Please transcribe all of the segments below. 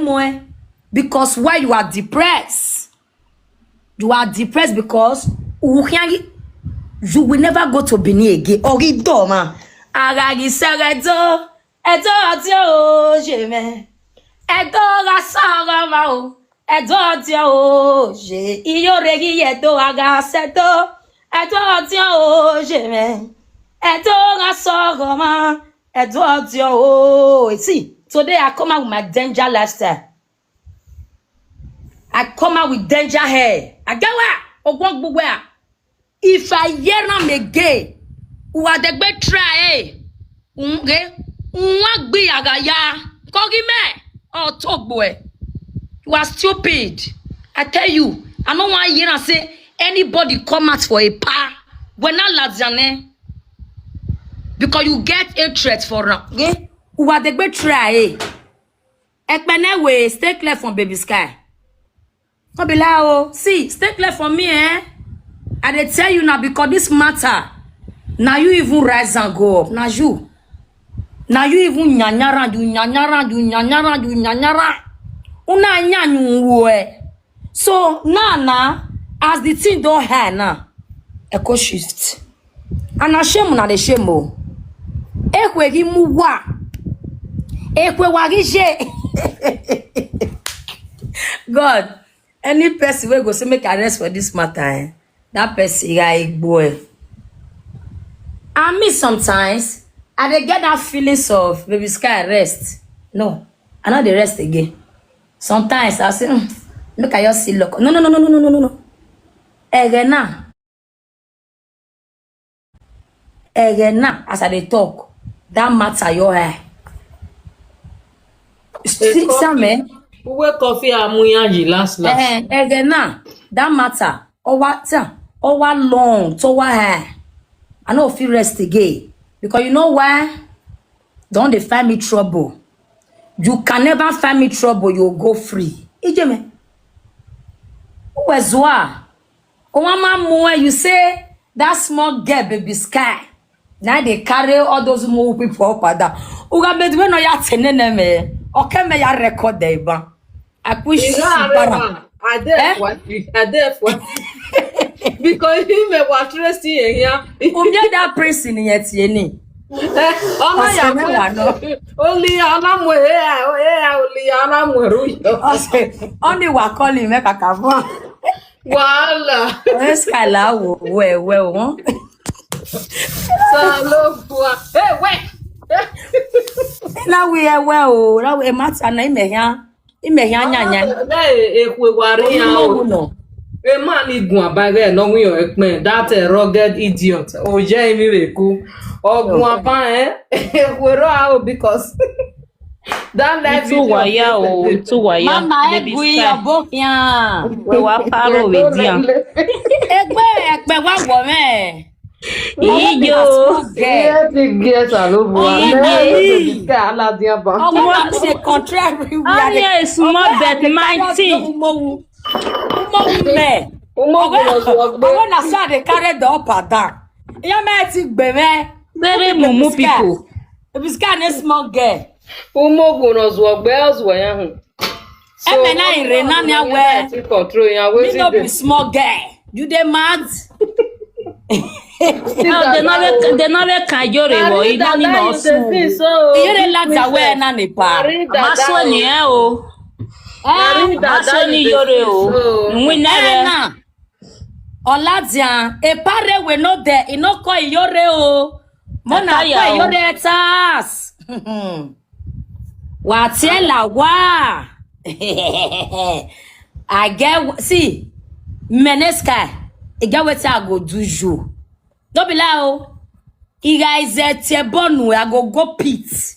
ma because why you are depressed? You are depressed because you will never go to Benin again. Oridoma. Aragi saredo. Edo dio jeme. Edo rasara o. Edo dio je. Iyo regi edo agasedo. Edo dio jeme. Edo rasara ma. Edo dio. See, today I come out with my danger lifestyle. I come out with danger hair. I get where? If I hear them again, what the best try, talk boy. You are stupid. I tell you, I don't want to hear and say anybody come out for a pa. We're not lazane. Because you get a threat for them. Okay? What the best try, stay clear from Baby Sky. See, stay clear from me, eh? I dey tell you now because this matter. Now you even rise and go up. Now you even nyanyara. Una nyanyu. So now, as the thing don't have now, echo shift. And a shame na the shame o. Ekwe gi muwa. Ekwe wagije. God. Any person will go say make arrest for this matter, eh? That person like boy. And me sometimes I dey get that feelings of Baby Sky rest. No, I not the rest again. Sometimes I say, look at your see look. No. Egena, as I dey talk, that matter your hair. See, man. We coffee amuyanji last. Egena, that matter. Over long, to why I know feel rest again. Because you know why? Don't they find me trouble? You can never find me trouble, you'll go free. Ijeme. Uwezwa. Mama, you say that small girl, Baby Sky. Now they carry all those more people up and down. Uga bedwe no ya tenene me. Okay, me ya record there, ba. I push you. I dare because he may watch resting here. That person yet, Yenny. Only only wa calling me kakava. Wala. Escala well. Hey, wait. Now we are well. Now we matter na imehia nyanya. Ekwe wari ya. A man is going by there, no we are that rugged idiot. Oh, Jamie Reku. Oh, Guapa, we're out because that life to wire. Mama, we are both young. We were paro with young. Ekbe wa woman. Iyo. Yes, I love one. The contrary. Anya is small but mighty. When I saw they carry the upper down. You might think, baby. Very mumu people. If it's kind of small girl. Umo gonos work bells were young. So, Renania where you know be small girl. You the mad? They never can you rewo. You don't know so. You the lads are wearing a nipa. Maso ni o. Maso ni yore o. We never. Oladian, a pare we no there. You no call yore o. Mona call yore tas. Watiela wa. I get see Meneska. I get what I go do you. Don't be loud. You guys tiebonu I go pit.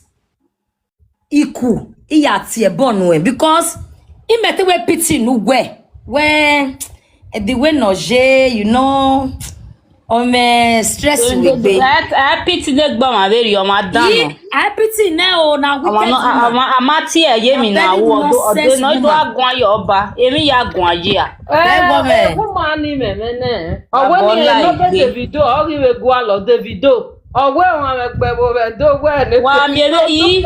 Iku iya tiebonu because he met we pity no where the way noje you know stress with be. I pity the gbon very o ma dan. I pity now na wicked. Amati eye mi na wo odo no do agun ayo oba emi ya agun aye a. Who man ni memene? Owe ni no be Davido, o ri we go alo Davido. Owe won me gbe bo be do we ni. Wa mi ere yi.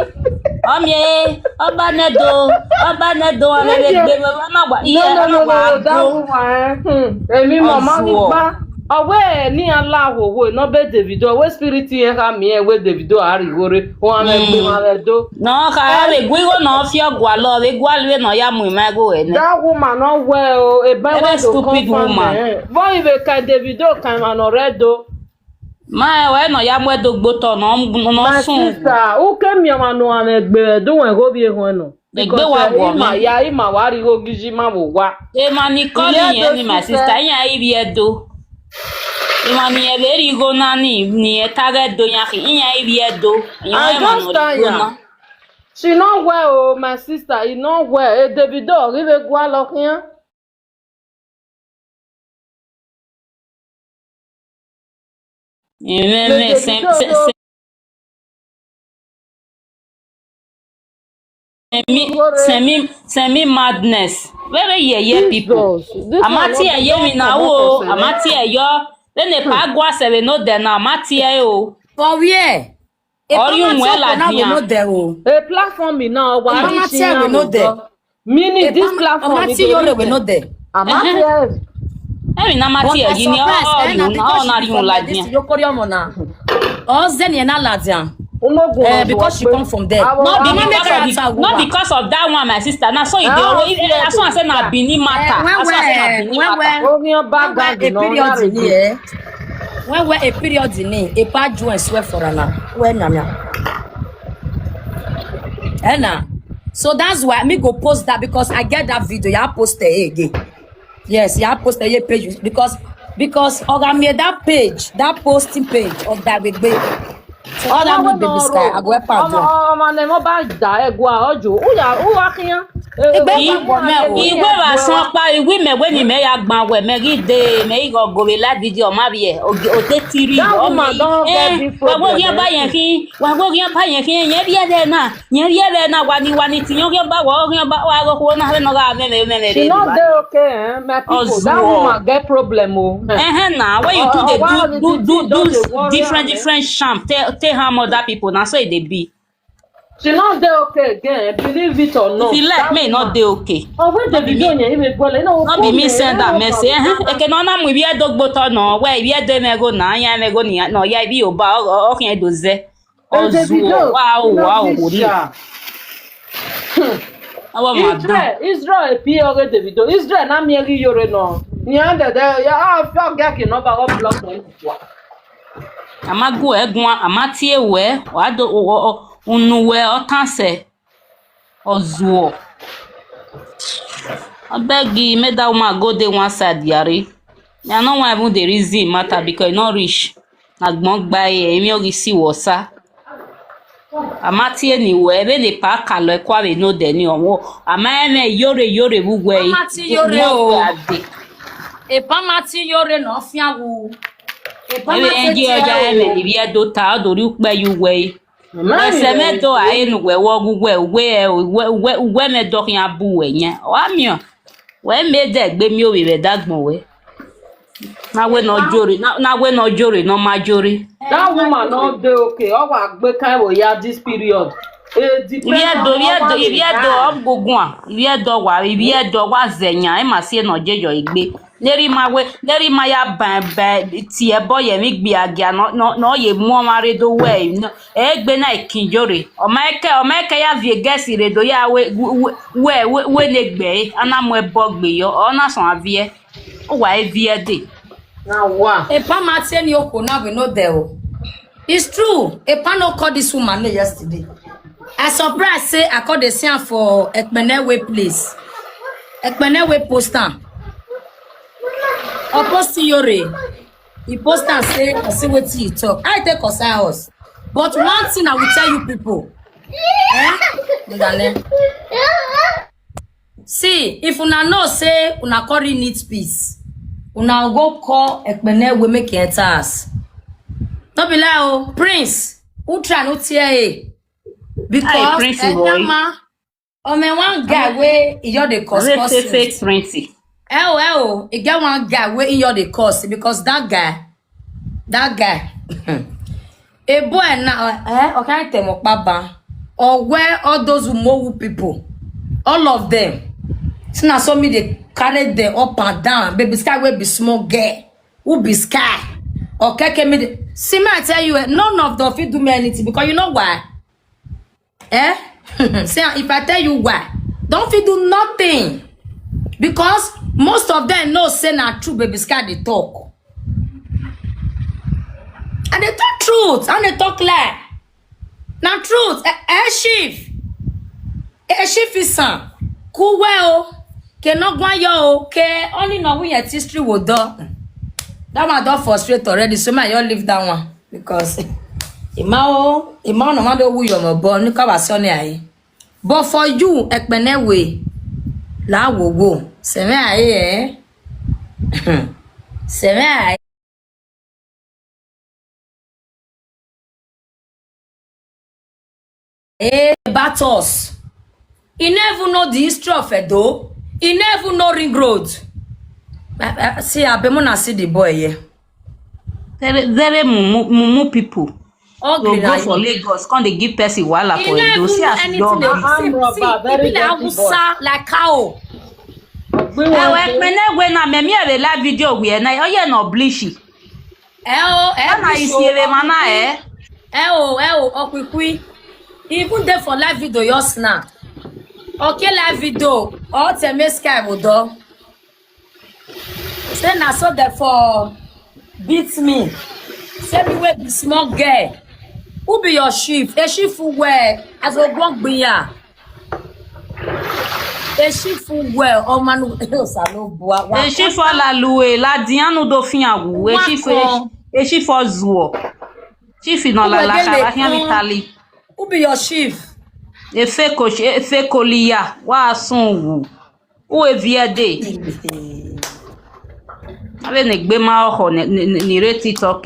Omie, Obanedo, Amegbe, Mama, No, that woman. Emi mama ni ba. Awe ni alawo wo no be Davido, we spirit yen ka mi e we Davido ariwore. O amegbe maredo. No, ka we gwigo no fi ogwa lo, we gwalwe no ya mu imego ene. That woman no well, e be we stupid woman. Boy we ka Davido kan manoredo. Ma we no ya mu edogboto no sun. Sister, o ke mi ama no amegbe do wen go bi ehun no. Egbe wa wo mi. Ima wa ri go giji ma wo wa. E ma ni calling yen ni my sister, yan ibi edo. Imani everi go nani ni etage do yan yan ibi edo. Yan ma no go na. She not well, oh, my sister. He not well. Davido, rive gwa lokian. Semi madness. Very ye people. Amati ye mi na wo. Amati yo. Then the pagwa se no de na amati yo. For where? Or you well we know there o. A platform me now. Amati we know there. Meaning this platform. Amati yo we know there. Amati. Emi na amati ye ni o na ri un like me. Yo kori omo na. O zeni na ladian. Because she come from there. Not because of that one, my sister. Now, so as soon as I say na Bini matter, when a period in a bad joint swear for an when so that's why me go post that because I get that video. You post it again. Yes, you post a page because I made that page, that posting page of that with baby. All that would be the sky. I go up and down. Man, never buy that. Ojo. Igwe wa san pa igwe me we ni me ya gban we me ri de me go go be la video ma bi e o te tiri o ma wa go yan ba yan kin yen bi ere na wa ni ti yan ba wa go ko na no ga me she not dey okay my people that woman get problem o na when you do different sham tell harm other people na so e dey be. She not dey okay again, believe it or not. If you let me not dey okay. Oh, when the video even go, not be me send that message. Eke no na mu bi edogbo to no, we bi edo me go na, ya me go ni no, ya bi oba o kin edoze. Ozu, wow, ori. Israel pi ore Davido. Israel na mi eri yore no. Ni ande de ya afọ ga ki no ba go block no kwa. Amagu egun amati ewe, wa do unuwe otanse ozuo abegi make that woman go dey one side yari ya no wan even the reason matter because e no reach na gbon gba emi ori si wosa amati eniwe ebe le pa kalo e kwa we no de ni owo ama eme yore bugwe amati yore o e pa mati yore no fiawu e pa mati enji oja eme ni bi edo ta odori upe yuwe Semedo ainu we wogugwe we me dokin abu we yen wa mi o we me de gbe mi o we dagbon we na we no jore no ma jore that woman no dey okay o wa gbe kai wo ya this period ibi edo ogugun a ibi edo wa zenya e ma si no jejo igbe leri ma ya ban ti e boye mi gbe agia no ye mu mare do we egbe na ikinjore o ma eke ya vie gesi re do ya we le gbe ana mo e bogbe yo ona son avie o wa e vie de na wa e pa ma tie ni oko na we no there o it's true e pa no call this woman yesterday I surprised say I called the scene for Ekpenewe place Ekpenewe poster Oposti Yore, he post and say, I see what he talk. I take us house. But one thing I will tell you people. See, if una know say una curry needs peace, una go call Ekpene we make it us. Don't be like oh Prince, who try no tear because Prince boy. Oh man, one guy where you're the cause. Fake Prince. You get one guy where in your the cost because that guy a boy now okay tell me baba or where all those Umowu people, all of them. So now so me they carry them up and down. Baby Sky will be small girl. Who be Sky? Okay, me. See me, I tell you, none of them fit do me anything because you know why? Eh? See, if I tell you why, don't fit do nothing. Because most of them know say na true Baby Sky they talk. And they talk truth, and they talk lie. Na truth, chief is son. Cool well. Ke no gwan yo ke only know when your history will do. That one don't frustrate already. So my you leave that one because imao no man do who you mo born ka ba so ni aye. But for you ekpene we la wo go. Se me aye Se me aye. Battles. He never know the history of Edo. He never know Ring Road. See, I be mona see the boy here. Very mumu people. Ugly Go for Lagos. Can't they give person wala for Edo? See as dog. Like cow. When na me a live video we na oye no blishy. Na isiere mana Okwikwi. Even there for live video your snap. Okay, live video. All teme Sky wodo. Say na so therefore beat me. Say me wey be small girl. Who be your chief? A chief where as a block be ya. A chief where oh man salo boa. E chief la loué la dianu do fin awu. E chief zuo. Chief no la kala hian Italy. Who be your chief? Efe kolia wa sunwu. Ou eviade. Ave ne gbe ma oho ni re TikTok.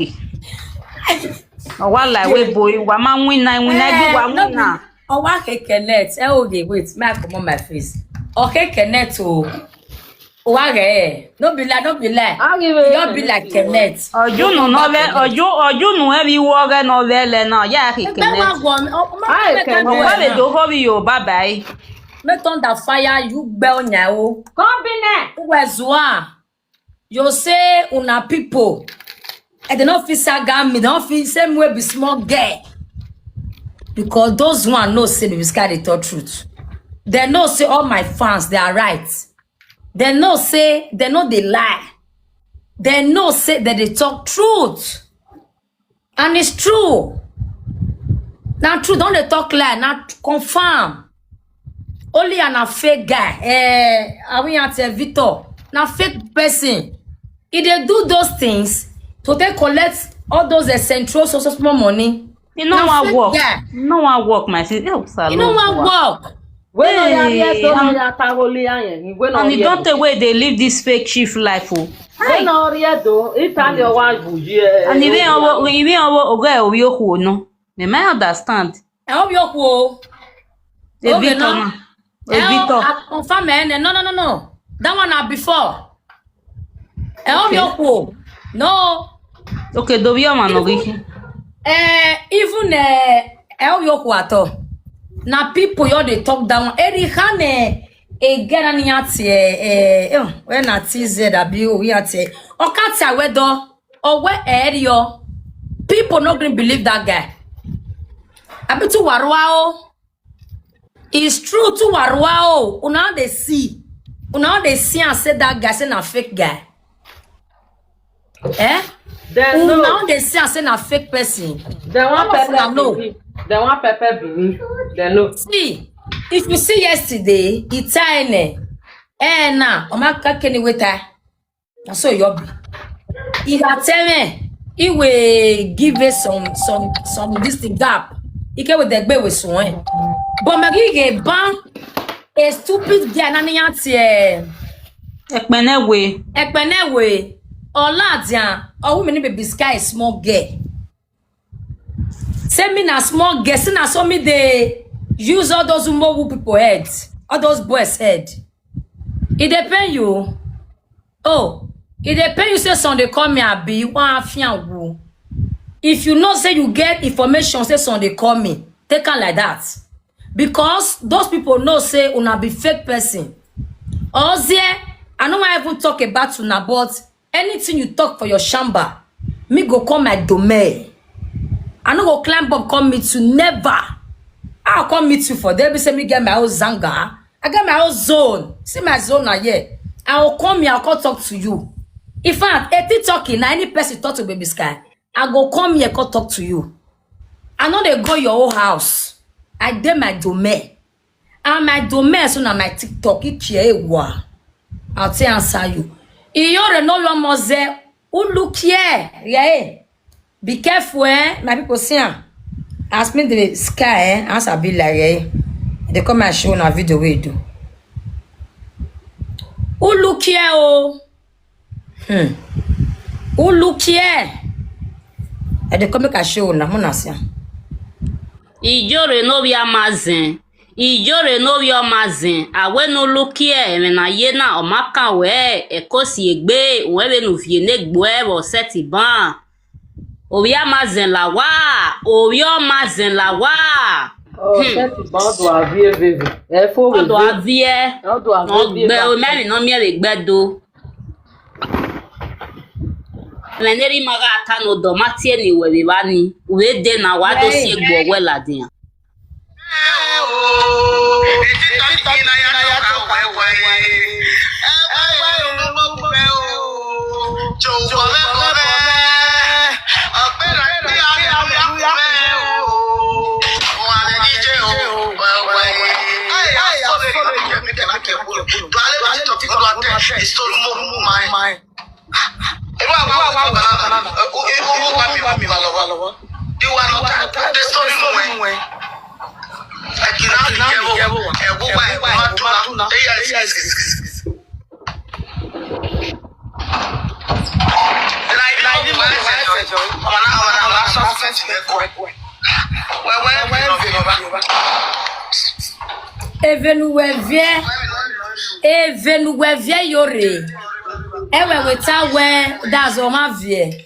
Wala we boy wa ma win na gbe wa win na. O wa kekenet. Okay, wait, make I come on my face. Okay, kenet o. O wa re. No be lie. Don't be like kenet. Ojunu no le ojunu e bi wo re no le na ya kekenet. Wa le do ho bi yo bye bye. Make thunder fire you gbe onya o. Combine. Wezua. You say una people. And they don't feel sagam me, they don't feel same way be small girl. Because those one know say Baby Sky they talk truth. They know say all my fans they are right. They know say they know they lie. They know say that they talk truth. And it's true. Now true, don't they talk lie, not confirm. Only an a fake guy. Are we at Victor? Now fake person. If they do those things, so they collect all those essential so small money. You know what work? Yeah. No one work, my sister. You know what work? And you don't the way they live this fake chief life. And even over you no. Me may understand. I hope you Victor. Confirm no. That one are before. I hope you no. Okay, do you man even el yoku ato. Na people yo they talk down. Eri hane get ni ati when na TZW we ati. Okati wedo or where area people not going to believe that guy. Abitu warwao. It's true to warwao. Una they see and say that guy say na fake guy. Then no. Now they say I say a fake person. They want pepper believe. They want pepper believe. They know. See, if you see yesterday, it's tiny. Now, Omaka Kenny waiter. I saw your be. He had tell me he will give us some distinct gap. He came with the bed with someone. But Maggie gave ban a stupid guy nanny Ekpenewe. Oladian, oh women Baby Sky is small girl. Send me na small girl, see na so me they use all those Umowu people heads, all those boys head. It depend you. Oh, it depend you say Sunday come me abi one afian wu. If you know say you get information say Sunday call me, take on like that. because those people know say una be fake person. Ozie, I don't want to even talk about una, but anything you talk for your shamba, me go come my domain. I no go climb up, come meet you, never. I'll come meet you for there. Be say me get my own zanga. I get my own zone. See my zone now, yeah. I will come here, I'll come talk to you. In fact, if talking, any person talk to Baby Sky, I go come here, come talk to you. I know they go your own house. I did my domain. And my domain, so now my TikTok, it's here. I'll say answer you. You're no longer there. Who look here? Yeah. Be careful, eh? My people say, ask me the sky, eh? Answer be like, eh? They come and show na video we do. Who look here, oh? Who look here? They come and show na monasya. Ijore no bi amazin. Ijore no bi amazin. Awe no look here. Me na ye na omaka we. Ekosi egbe. Uwe no fie ne gboe bo seti ban. Obi amazin la wa. Obi amazin la wa. Oh, seti ban do avie bebe. E fo we. Do avie. Do avie. Gbe o me no mi le gbe do. Leneri maga ata no do matie ni we ba ni. We de na wa do si egbo we la dia. Even we yore. Ewe weta we that's on my vie.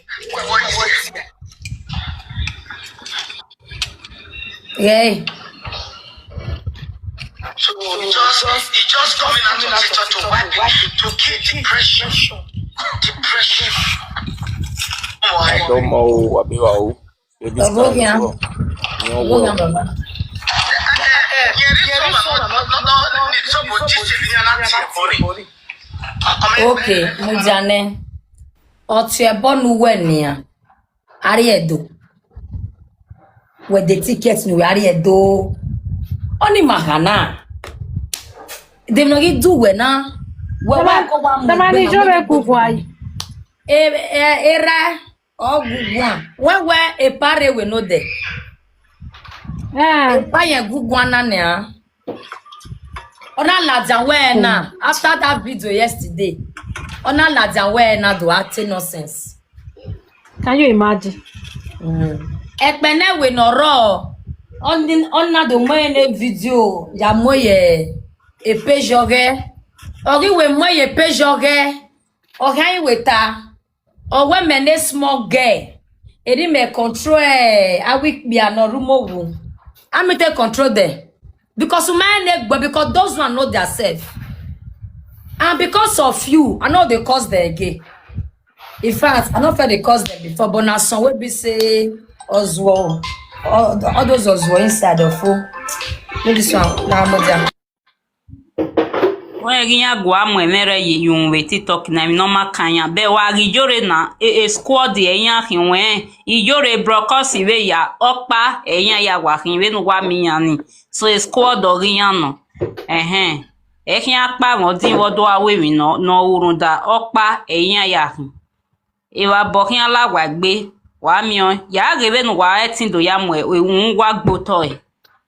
Yeah. So he just coming out of TikTok to wipe it, to keep depression. I don't know what you are. Okay, mujane. Otie bonu wenia. Ariedo. With the tickets no ariedo. Oni mahana. Dem no gi do we na. We wa ko wa mu. Tamani jore kukwai. Era ogugwan. We e pare we no de. Pa yen gugwan na ne. Ona laja we na after that video yesterday. Ona laja we na do acting nonsense. Can you imagine? Ekpene we no ro. On do moye video ya moye e pejoge. Ori we moye pejoge. Ohan we ta. O we mene small girl. Eri me control awi bi anorumo wu. I me take control there. Because because those one know themselves. And because of you, I know they cause them gay. In fact, I know they caused them before, but now some will be say Oswald. All those Oswald inside of food. Maybe this one now more. When you go am we mere you we TikTok na mi no makanya be wa ijore na squad eyan hin we ijore brokos we ya opa eyan ya wa hin we no wa mi yan ni so squad oriyan no ehin apa won din wodo awe mi no urun da opa eyan ya hin e wa bo hin alawa gbe wa mi on ya gebe no wa etin do ya mo ehun wa gboto e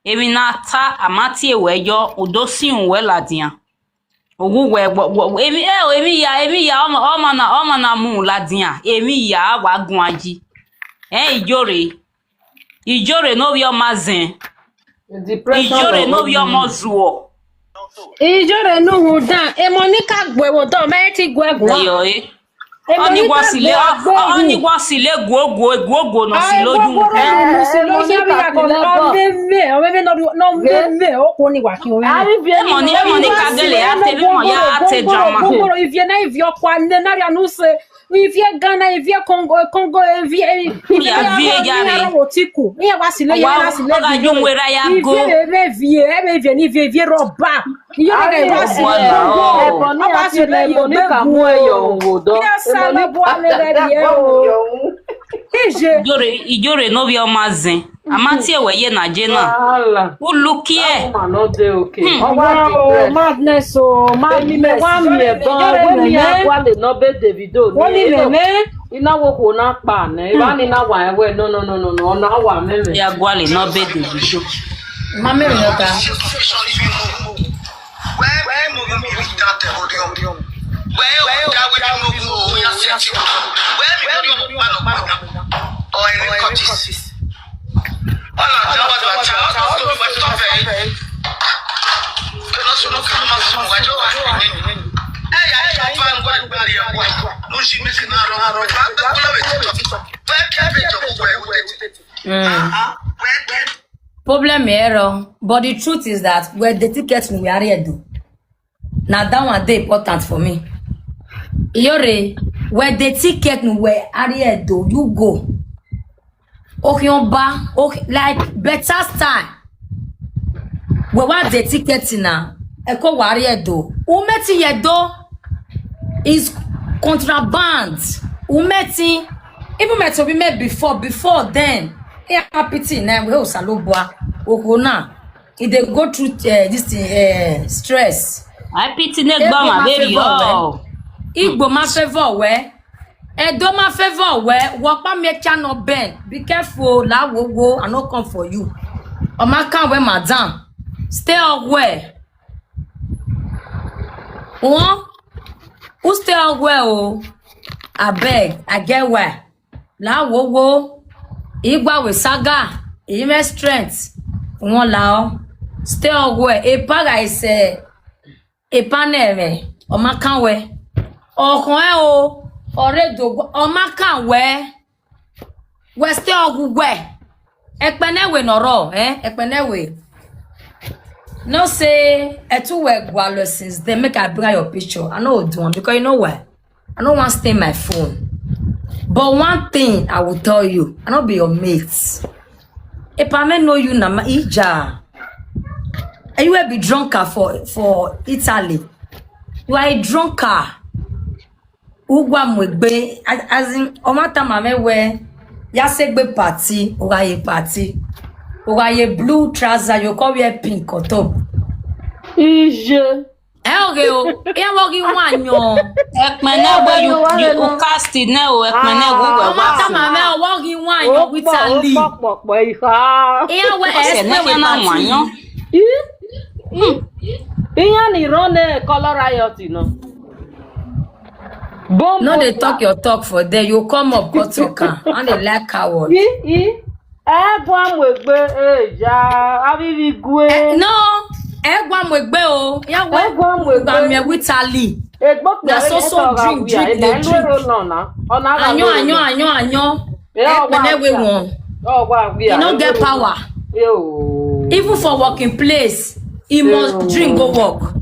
emi na ta amati ewe yo odosi unwe ladian Ogugwe emi ya ọmọ na mu ladian emi ya wa gun aji ijore no bi omazin ijore no bi omozuo ijore no hu dan e monica gwewo don me ti gwegun yo Oni wasile go no silo ju. Money kagele ate mo ya ate drama. Il vient na ivio kwa na ya nous il vient Ghana il vient Congo il vient Rotiku. Il wasile ya wasile. Oga jumwera ya go. Il vient roba. Il y Ijore no bi o mazin. Amati ewe ye na je na. Who look here? Madness o madness. Ina wo ko na pa na iba ni na wa ewe no na wa meme ya gwale no be Davido. Mama mi oka. Where moving me without the audio? Where that we move we are searching. Where me go man of or any coaches. All of that was a child to be stop it. Cannot so no come out so much. Hey, fan go bury your boy. No she missing around. Where Problem here, but the truth is that where the tickets we are here do. Now that one day important for me. Yore, where the ticket we are here do, you go. Okay, like better time. We want the ticket now. Eko warrior do. Umeti yedo is contraband. Umeti even meto be made before then. Yeah, happy now we also salobwa. Okona. If they go through this stress. I pity ne gba ma baby yo. Igbo ma favor we. Edo ma favor we. Wokpa me channel bend. Be careful. La wo I no come for you. Oma kan we madam. Stay away. Who stay away oh? I beg. I get where. La wo. Igba we saga. Ime strength. Won la. Stay away. E paga is e panere. Oma kan we. Okon o. Oredo. Oma kan we. We stay away. Ekpenewe noro. Ekpenewe. No say etu we gwalo since they make I bring your picture. I know do one because you know why? I don't want to stay my phone. But one thing I will tell you, I don't be your mates. If I may know you na ma ija. And you will be drunker for Italy. You are a drunker. Ugwa mwegbe as in omata mame we ya segbe party or a party. Or a blue trouser, you call wear pink or top. Ije. Okay, one yo. Ekmene you cast it now. Ekmene go Omata mame walking one yo with Italy. Here we Iyan ni rone color riot no. No, they talk your talk for there. You come up, go talk. And they like coward. Egwa mwegbe abibi gwe. No, egwa mwegbe o. Ya we Egwa mwegbe. Ba me with Ali. Egbo Na so drink they drink. Anyo. Ekpenewe won. You no get power. Even for working place, he must drink go work.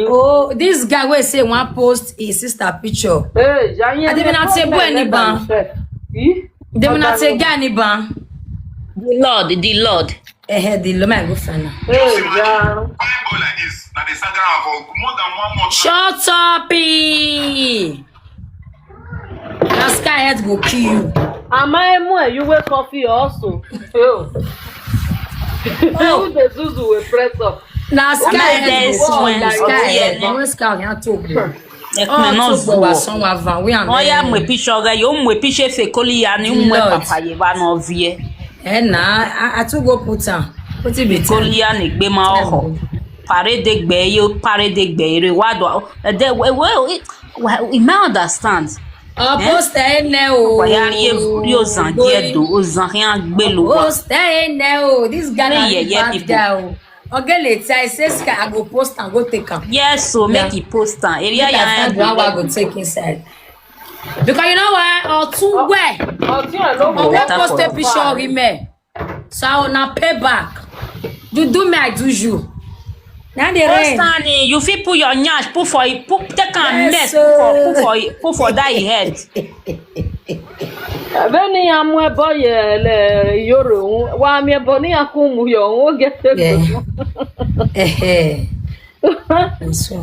Oh, this guy will say one post his sister picture. I didn't not say any ban. They will not say any ban. The Lord. The Lord, my good friend. Shut up, that sky head will kill you. Am I more? You wear coffee also. Oh, the Zuzu will press up. Now sky head will sky head talk. Oh yeah, my picture guy, you my picture fe koli ya ni mwe papa ye ba no vie. I to go put am. Put it be koli ya ni gbe ma oho. Pare de gbe re wa do. Well, we may understand. Post o. Oya ri o zan die do, o zan rien gbe lo wa. Post o. This guy is bad guy. Okay, later I say I go post and go take am. Yes, so make it post am. Area I ya. go take inside. Because you know why? Or two way. Ọtí ẹ̀ ló Or wọ̀. we post a picture of him. So I wanna pay back. You do me, I do you. Now the rain. Postani, you fit put your nyash, take am Yes, net, put for that head. Bẹ́ẹ̀ni amú ẹbọ yẹ lẹ yòrò òun wá mi ẹbọ ní akúnmù yọ òun ó gẹ́tẹ́ Yeah.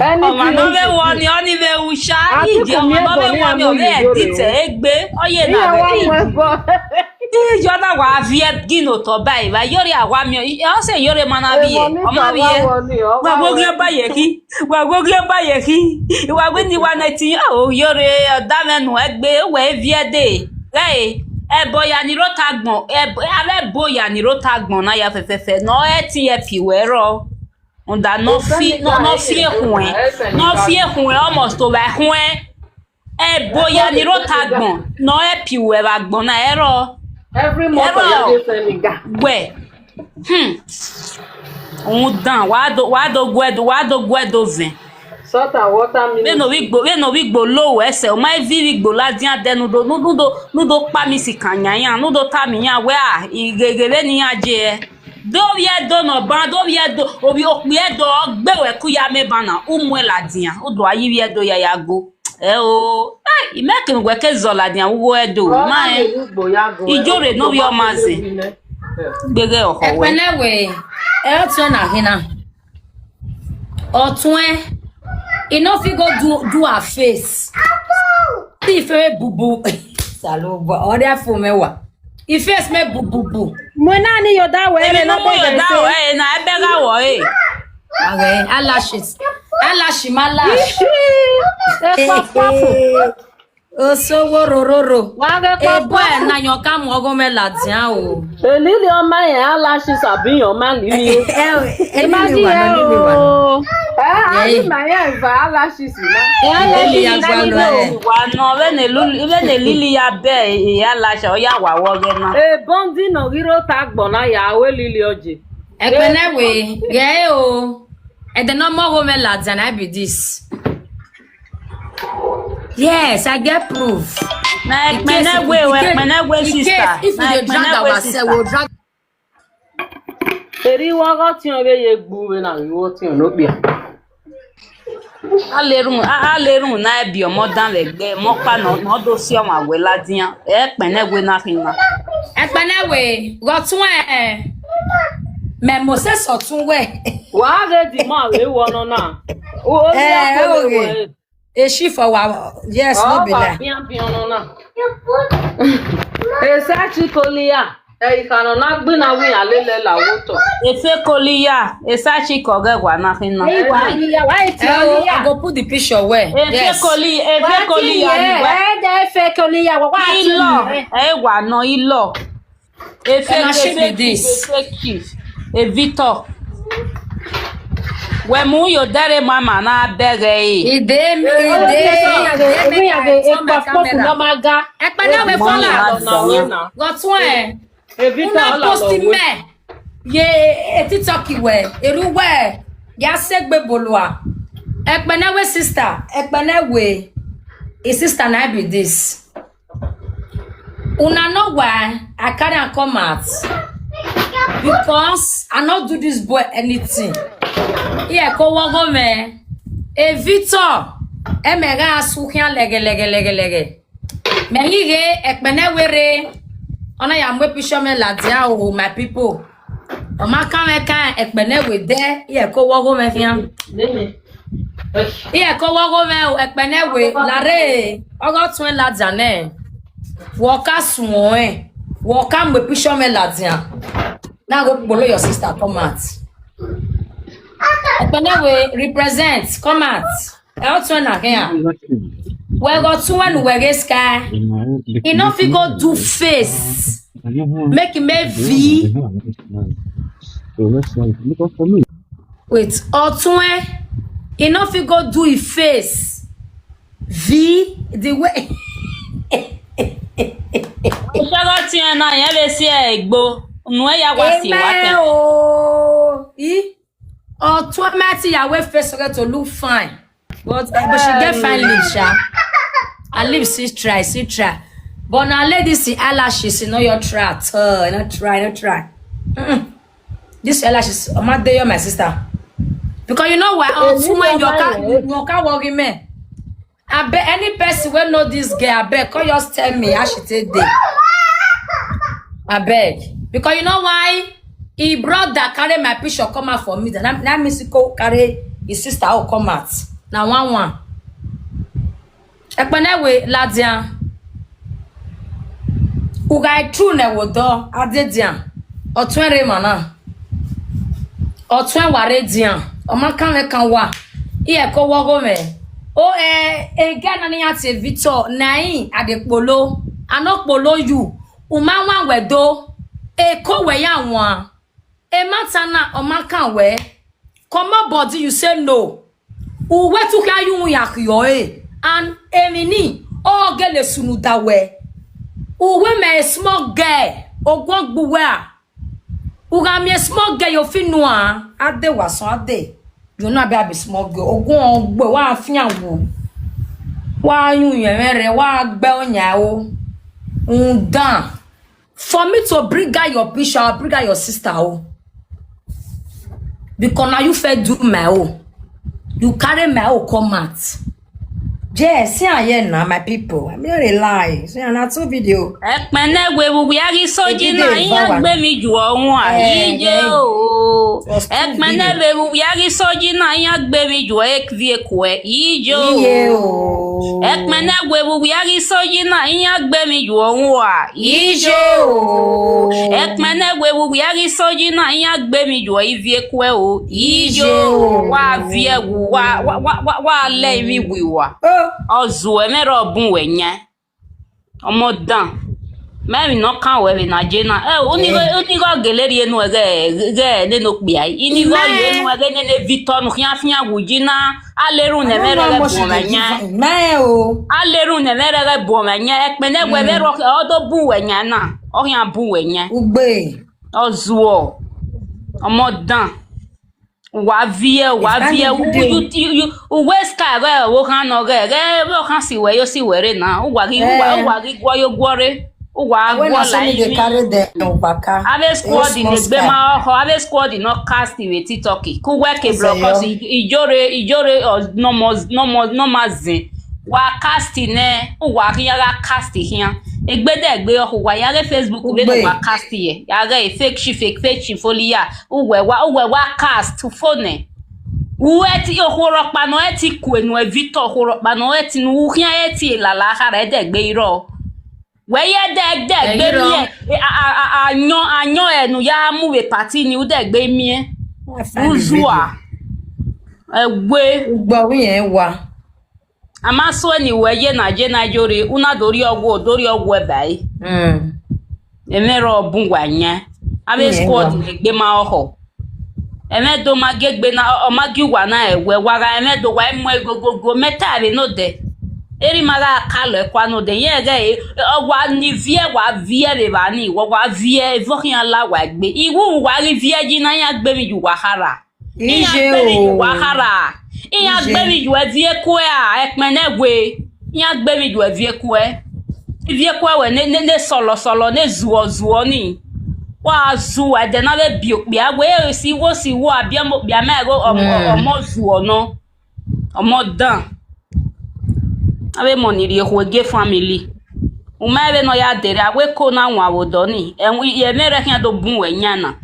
ẹni Ọmọ náà bẹ wọ ni ọ ní bẹ wùṣá ìdí ọmọ náà bẹ wọ ni ọbẹ ẹdítẹ ẹgbẹ ọyẹ náà ìyàwó bẹ amú ẹbọ. ìjọ náà wà á fi ẹ gínà tọ báyìí bá yọrẹ àwa mi ọ sẹ yọrẹ mọ náà bí yẹ ọmọ bí yẹ wà gbogbo ẹ bá yẹ kí wà gbogbo ẹ bá yẹ kí ìwà gbé ni wà náà ti ọ yọrẹ ọdámẹnu ẹgbẹ wẹ ẹ fi ẹ dé rẹ ẹbọ yaniro ta gbọn abẹ bo yaniro ta gbọn náà ya fẹfẹfẹ náà ẹ ti ẹ pìwẹ rọ ǹda náà fi ehun ẹ almost tó bá ehun ẹ bo yaniro ta gbọn náà ẹ pìwẹ bá gbọn náà ẹ rọ every month ọ̀yà dé Senegal. wẹ òun dàn wàá do gbẹdọ vẹ. Salt and water milk. Veno wigbo low ese o mai vi wigbo la dia de nudo pa mi si kanyanya nudo ta mi ya we a igegere ni aje do ye do no ban do ye do obi opi e do gbewe ku ya me bana umwe la dia o do ayi ye do ya go o i make ngwe ke zola dia wo e do ma e ijore no bi o mazi gbege o ho we Epenewe e tun na hina otun e no fit go do her face. If e bubu salobo ore fo mewa. If face me bubu. Mo na ni yo da we e no mo yo da we na e be ga wo e Okay, eyelashes. Eyelash malash. O so worororo. Wa ge E boy na yan ka mo ogo me ladian o. Elili ọmọ yẹn aláṣẹ àbíyàn má lílé. Imagine o. Àbí màá ìfà aláṣẹ sí náà. wa no vene lili ya be ya lasha o ya wa wo ge na Bọ́ndì náà ríró ta gbọ̀nà yàwó lílé ọjì. Epenewe, yeah o. And the normal woman lads and I be this. Yes, I get proof. na ekpenewe sister If we dey drag ourselves, we'll drag. Èrí wọ́n kọ́ tí wọ́n bẹ yẹ gbúwe náà ìwọ́ tí wọ́n ló pè. alerun na ebi omo dan legbe mo pa no do si o ma we ladian ekpenewe na kinna Epenewe, got one. Me Moses otun we. Wàá rẹ̀ dì mọ́ àwẹ̀ wọnà náà. Ó ní àpò ìwẹ̀. A she for wow. Yes, no be Ọ̀pá like. píánpíán náà. Èsì àchíkòlíyà. Ìkànnà náà gbé náà wí àlélẹ̀ làwọ̀ tọ̀. efe koliya esachi koge gwa na kinna I go put the picture where. efe koliya ilo gwa no ilo Na she be this. e Victor we mu yo dare mama na bere Ide. Epenewe follow. Got one. Una posti me. Ye TikTok we. Eru we. Ya segbe bolwa. Epenewe sister. Epenewe. A sister na be this. Una know why I can't come out. Because I not do this boy anything. Here ko wogo me. E Victor. E me ga asukian lege. Me yige Epenewe re. Ona ya mwe pisho me ladia o my people. O ma kan me kan Epenewe de. Here ko wogo me fian. Here ko wogo me o Epenewe lare. Ogo tun ladia ne. Woka suwon e. Woka mwe pisho me ladia. Now go follow your sister, come out. Epenewe represent, come out. Out one again. We got two one we get sky. Enough you go do face. Make me V. Wait, Otun. Enough you go do a face. V the way. Oṣego ti na yen le si egbo nu e ya wa si wa te O. I Or 20 Yahweh face her to look fine. But she get fine lips, sha. Her lips she try. But now lady see eyelashes, you know your try at all. Not try. This eyelashes, my day, you're my sister. Because you know why? You can't worry me. I bet any person will know this girl. I bet can just tell me how she take day. I beg. Because you know why? He brought that carry my picture come out for me. Then that means he go carry his sister will come out. Now one. Ekpenewe ladian. Ugai true ne wodo adedian. Otwen remana. Otwen ware dian. Omakan le kan wa. Iye ko wogo me. O gana ni ati Victor nai adepolo. Anopolo you. Umanwa wedo. Ko we ya wan. Matana omakan we. Come body you say no. Uwe tu ka yu yakyo and emini o gele sunu dawe. Uwe me small girl ogwon gbuwe a. Uga me small girl yo finu a ade wason ade. You know be small girl ogwon gbe wa afian wo. Wa yun yen mere wa gbe onya o. Undan. For me to bring out your picture, I'll bring out your sister o. Because now you fed do my own. You carry my own come out. Yes, see I hear now, my people. I'm not a lie. See, I'm not so video. Ekpene we are soji na iya gbe mi ju ohun ayije o. Ekpene we are soji na iya gbe mi ju ekvi ekwe ijo o. Ekpene we are soji na iya gbe mi ju ohun wa ijo o. Ekpene we are soji na iya gbe mi ju ivi ekwe o ijo wa vie wa le mi wiwa. Ozu emero bun wenya omodan memi no kan we na jena unigo geleri enu ge nenu pia inigo enu ge nene Victor no fiafia wujina alerun ne mere ge bun wenya alerun ne mere ge bun wenya ekpene we be ro odo bun wenya na oyan bun wenya ugbe ozu omodan wa vie we sky we kan no ge we kan si we yo si were na wa gi gwo yo gwore wa gwo la they carry them baka ave squad in gbe ma ho ave squad no cast we TikTok ku we ke block us ijore no mazin wa cast ne wa ki ya cast here egbede o wa ya Facebook le wa cast here ya ga fake she folia uwe wa cast phone uwe ti ohoro pa no e ti ku enu e Victor ohoro pa no e ti nu kian e ti lala kara e degbe iro we ye degbe mi anyo enu ya mu we party ni u degbe mi uzua egbe ugbo wi yen wa amaso ni weye na je na jore una dori ogwo ebai emero obun wanya ave squad le gbe ma oho emedo magegbe na omagiwa na ewe waga emedo wa imo egogogo metare no de eri maga kalo ekwa no de yege ogwa ni vie wa vie be ba ni wa vie vokin ala wa gbe iwu wa ri vie ji na ya gbe mi ju wa hara iya gbemi ju evie kwe a ekmenegwe iya gbemi ju evie kwe we ne solo ne zuo ni wa zu ade na be bi agwe si wo abia mo bia ma ego omo zuo no omo dan ave moniri ehwege family o ma ebe no ya dere agwe ko na nwa wodo ni ye mere kan do bun we nyana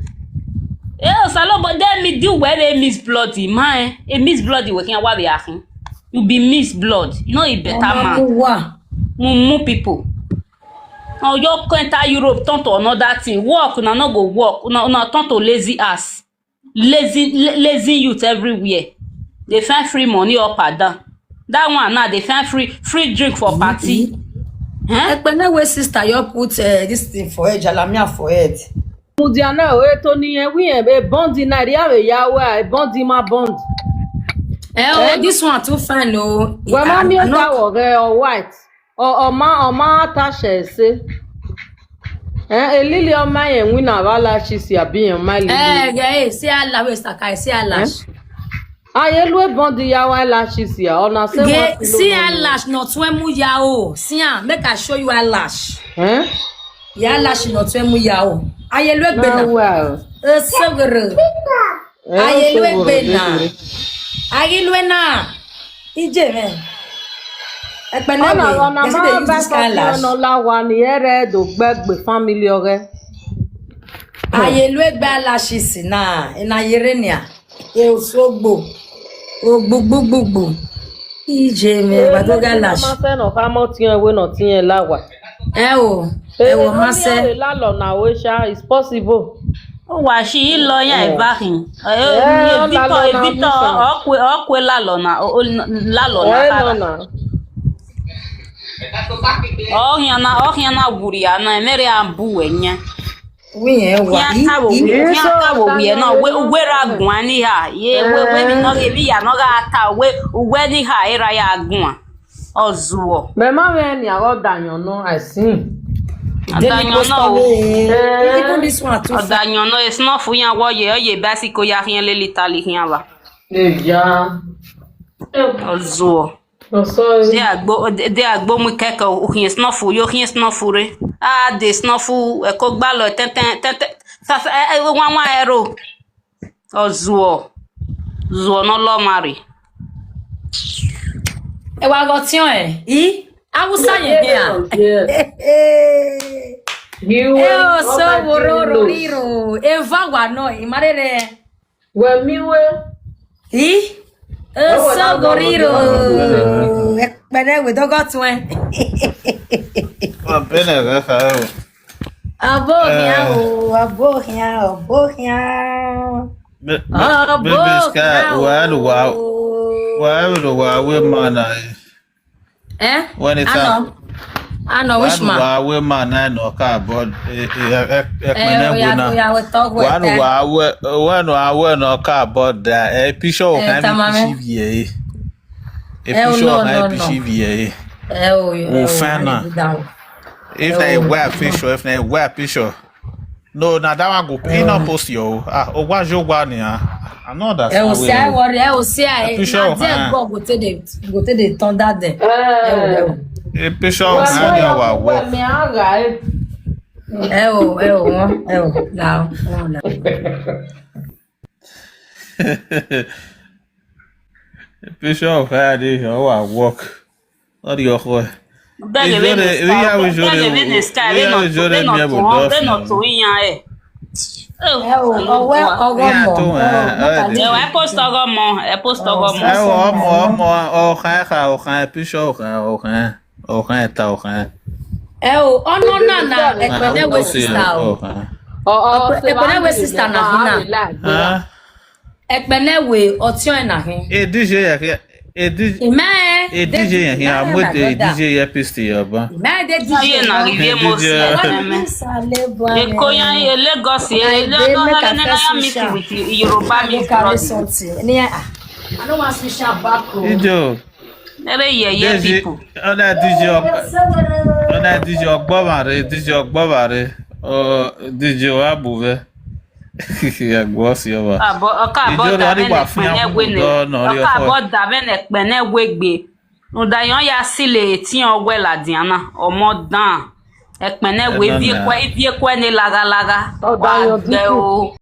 salo but then me do where they miss blood man miss blood we can wa be akin you be miss blood you know it better man mumu people now you enter Europe turn to another thing work na no go work una turn to lazy ass lazy youth everywhere they find free money up and down that one now they find free drink for party ekpenewe sister you put this thing for head jalamia for head Mudiana we to ni we e bond na ria we ya we bond ma bond this one too fine o we ma mi o ta wo ge o white o ma attache se elili o ma yen wi na bala chi si abi yen ma lili see ala we sakai see ala Ayelwe bondi ya wa lashes here. Ona say Get see eyelash not when mu yao. See make I show you eyelash. Ya eyelash not when mu yao. Ayelwe bena. Well. Sogere. Ayelwe bena. Ayelwe na. Ije me. Ekpene we. Yes they use this kind lash. No la wa ni ere do gbegbe family ore. Ayelwe gba lashes na. Ina yerenia. E osogbo. Ogbogbogbo. Ije me badoga lash. Ma se no ka mo tiyan we no tiyan lawa. E wo ma se. La lo na we sha is possible. O wa shi lo yan e bakin. Victor okwe la lo na Oh yana buria na emere ambu enya. We e wa. Ya wo we na we ra gun ani ha. Ye we mi no ge bi ya no ga ata we ni ha era ya gun. Ozuo. Me ma we ni ago danyo no I see. Even this one too. Odanyo no it's not for yan wo ye basico ya rien le litali yan ba. Ja. Ozuo. De agbo mu keke o rien not for yo rien not for re. Ah de not for e ko gba lo ten sa wan ero. Ozuo. Zuo no lo mari. E wa go tion e. Awusa yen dia. You so wororo riro. Eva wa no imarere. We mi we. So goriro. Ekpene we dogo twen. Pena ga fa o. Abohia. Baby sky wa we mana. When it's I know which man. Wa we mana no ka bod One no ka bod da picture o kan PCVA. Picture o kan PCVA. O fan. If they wear picture. No, na that one go pin up post yo. O wa jo wa ni I know that. I will say go to the thunder there. Picture wa wo. Me aga Now. Picture of how they wa work. What your boy? DJ here, I'm with the DJ episode yoba. DJ na rivier mo se me. E ko yan e Lagos na meet with Yoruba mix brother. I don't want to shout back. Ijo. Ere ye people. Ona DJ Ogbomare. O DJ Abuve. Ya gbosi yoba. Abo da ben ekpene wegbe. No da yan ya sile ti on we la diana omo dan ekpene we vie kwa ni laga. O da yo